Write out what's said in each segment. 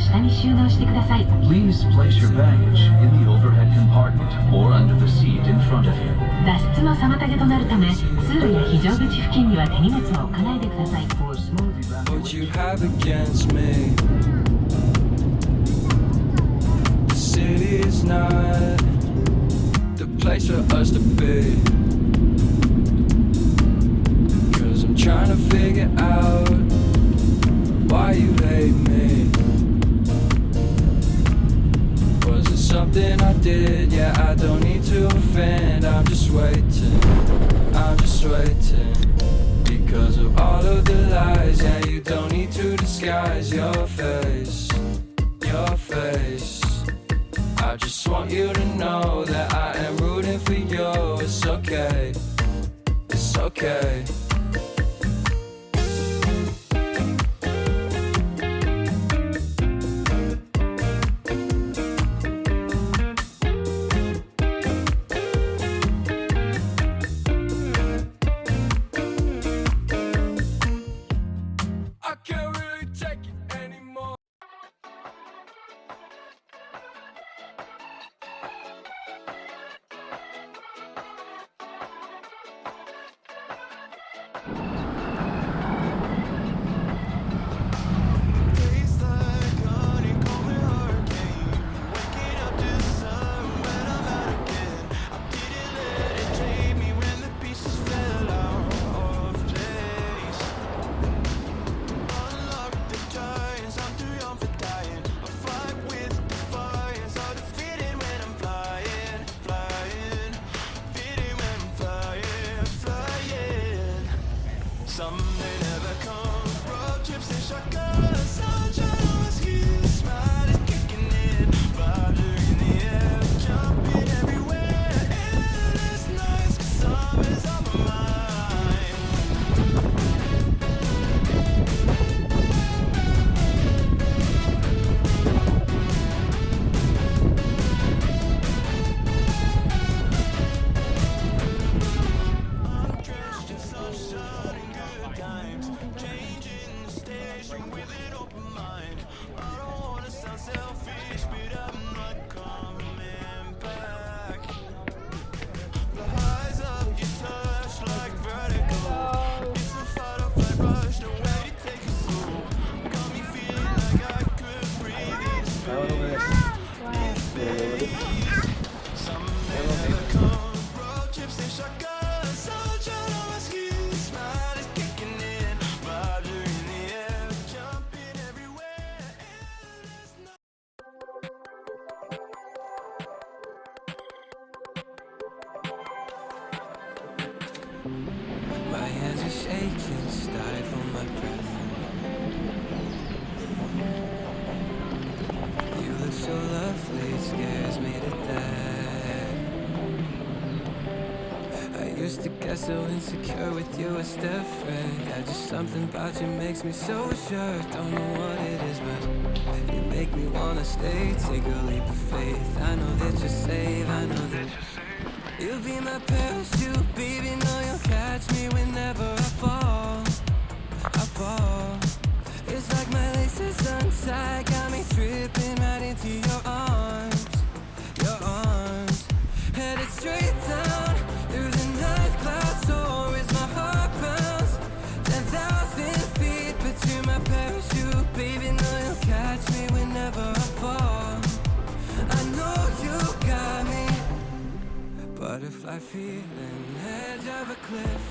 下に収納してください。 Please place your baggage in the overhead compartment or under the seat in front of you. 脱出の妨げとなるため、通路や非常口付近には手荷物を置かないでください。 For a smooth What you evacuation. have against me. The city is not the place for us to be. 'Cause I'm trying to figure out why you hate me. Was it something I did? Yeah, I don't need to offend. I'm just waiting. Because of all of the lies, yeah, you don't need to disguise your face. I just want you to know that I am rooting for you. It's okay. I can't really take it anymore. Tastes like honey, call me hurricane. Waking up to the sun when I'm out again. I didn't let it take me when the pieces fell out of place. Unlock the giants, I'm too young for dying. I fight with defiance, all defeated when I'm flying. Fitting when I'm flying. Someday never comes, road trips and shotguns, sunshine on my skin, smile is kicking in, vibes are in the air, jumping everywhere, endless nights, 'cause summer's on my mind. I'm dressed in sunshine and good times, changing the station with an open mind. I don't wanna sound selfish, but I'm not coming back. The highs of your touch like vertigo. It's a fight or flight rush, the way to take us slow. Got me feeling like I could breathe in space. Someday never comes, road trips and shotguns, sunshine on my skin, smile is kicking in, vibes are in the air, jumping everywhere, endless nights. My hands are shaking, stifle my breath. You look so lovely, it scares me to death. I used to get so insecure with you, it's different. Yeah, just something about you makes me so sure. Don't know what it is, but you make me wanna stay. Take a leap of faith. I know that you're safe, I know that you'll be my parachute, baby. Know you'll catch me whenever I fall. It's like my laces untied, got me tripping right into your arms. Headed straight down through the night clouds, so is my heart bounce 10,000 feet, but you're my parachute, baby. Know you'll catch me whenever I fall. I know you got me. Butterfly feeling, edge of a cliff.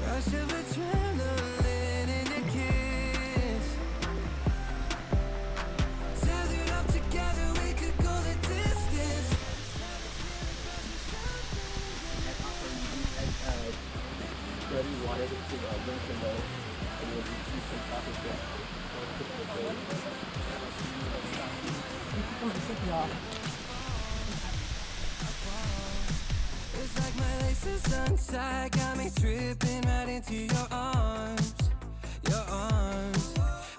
Rush of adrenaline in your kiss. Tethered up together, we could go the distance. Freddie wanted to bring some notes and we'll do some topics that It's like my laces untied, got me tripping right into your arms.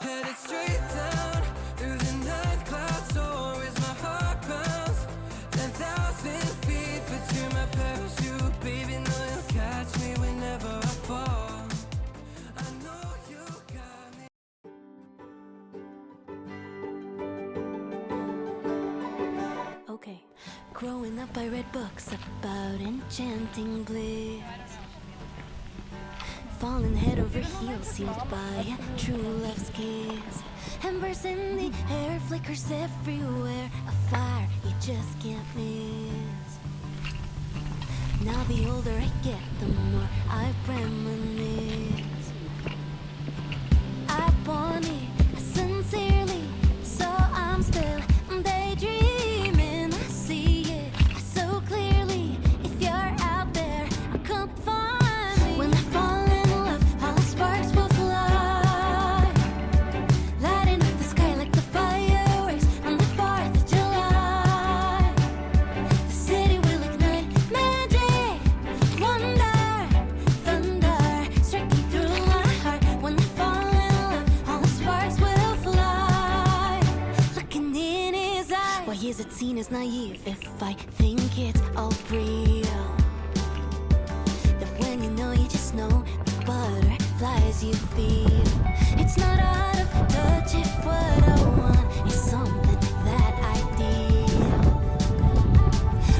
Headed straight down through the night clouds, so is my heart bounce 10,000 feet, but you're my parachute, baby. Know you'll catch me whenever I fall. I know you got Growing up, I read books about enchanting bliss, falling head over heels, sealed by a true love's kiss. Embers in the air, flickers everywhere, a fire you just can't miss. Now the older I get, the more I reminisce. I want it sincerely, so I'm still daydreaming. I see it so clearly. If you're out there, come find me. When I fall in love, all the sparks will fly, lighting up the sky like the fireworks on the 4th of July. The city will ignite magic, wonder, thunder, striking through my heart. When I fall in love, all the sparks will fly, looking in his eyes. Why is it seen as naive if I think it's all real? That when you know, you just know, the butterflies you feel. It's not out of touch if what I want is something that I deal.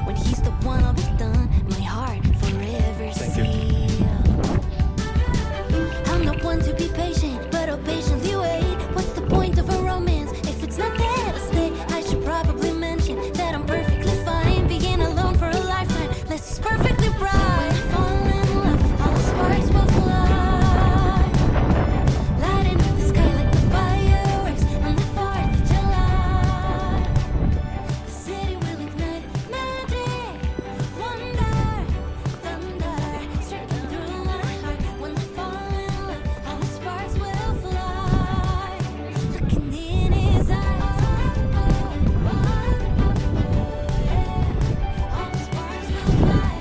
When he's the one, I'll be done, my heart forever sealed. I'm not one to be patient, but I'll patiently wait. What's the point of a romance if it's not there to stay? I should probably mention that I'm perfectly fine being alone for a lifetime. This is perfectly right. When I fall in love, all the sparks will fly, lighting up the sky like the fireworks on the 4th of July. The city will ignite magic, wonder, thunder, striking through my heart. When I fall in love, all the sparks will fly, looking in his eyes. All the sparks will fly.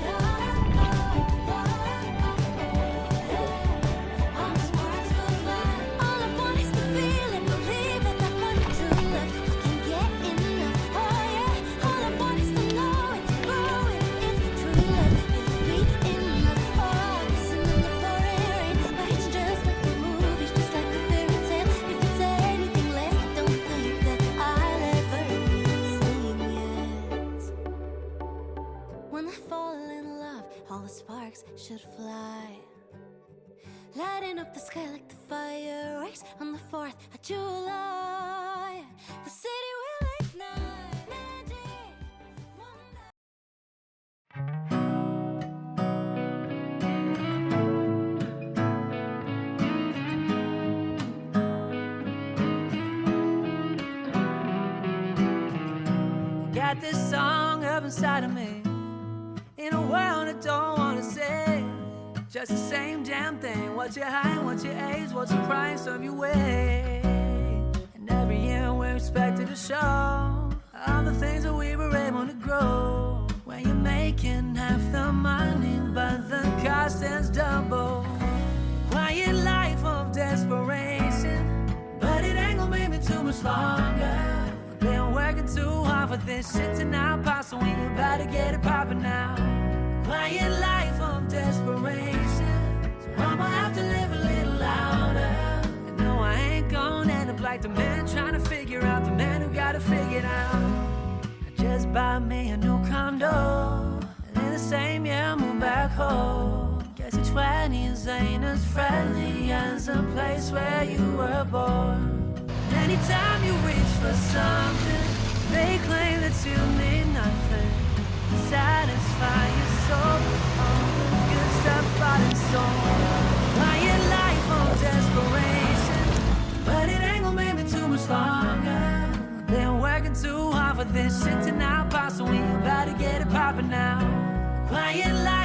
All the sparks will fly. All I want is to feel it, believe it. I want it to love, I can't get enough. Oh yeah. All I want is to know it, to grow it. It's true love, it's sweet enough. Oh, kissing in the pouring rain, but it's just like a movie, it's just like a fairy tale. If it's anything less, don't think that I'll ever be saying yes. When I fall in love, all the sparks should fly, lighting up the sky like the fireworks on the 4th of July. The city will ignite magic, wonder. Got this song up inside of me, in a world I don't wanna say. Just the same damn thing. What's your height, what's your age, what's the price of your way? And every year we're expected to show all the things that we were able to grow. When you're making half the money, but the cost is double. Quiet life of desperation, but it ain't gonna make me too much longer. Been working too hard for this shit to not pop, so we about to get it poppin' now. Quiet life of desperation, so I'ma have to live a little louder. And no, I ain't gonna end up like the man trying to figure out the man who got it figured out. I just bought me a new condo, and in the same year moved back home. Guess your 20s ain't as friendly as a place where you were born. Anytime you reach for something, they claim that you need nothing to satisfy your soul. All the good stuff bought and sold. Quiet life of desperation, but it ain't gonna make me too much longer. Been working too hard for this shit to not pop, so we about to get it poppin' now. Quiet life